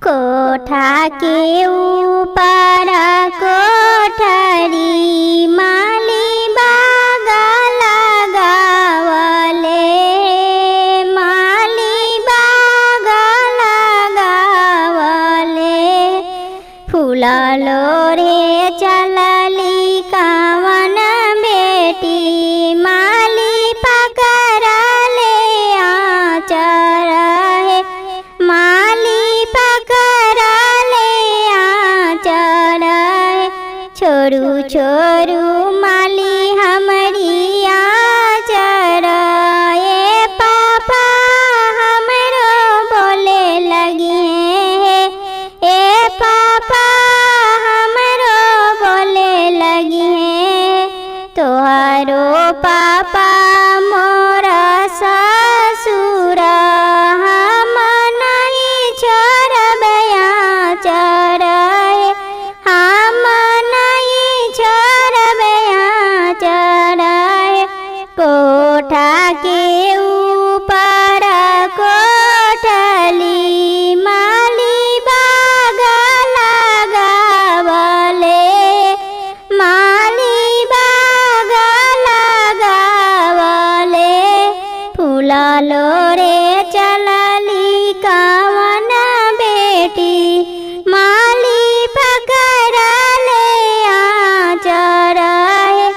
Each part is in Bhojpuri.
कोठा के ऊपर कोठरी माली बाग लगावले, माली बाग लगावले। फूला लोरे चलली कावन बेटी माली पकड़ले आचर है, माली पकड़ले आचर है। छोरू छोरू माली हमरी आचर, ए पापा हमरो बोले लगी है, ए पापा हमरो बोले लगी है। तोहरो पापा मोरा ससुर, हम नहीं छोड़बै आचर, हम नहीं छोड़बै आचर। कोठा के ऊपर कोठली माली बाग लगावले, माली बाग लगावले। फूला लोरे चलली कावन बेटी माली पकड़ले आचर है,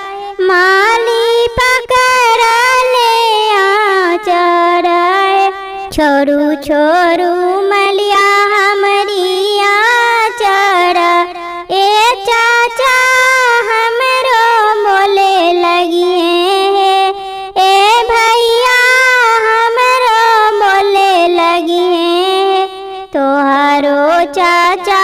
माली पकड़ले आचर है। छोरू छोरू मलिया हमरी आचर, ए चाचा हमरो बोले लगी है, ए भैया हमरो बोले लगी है। तोहरो चाचा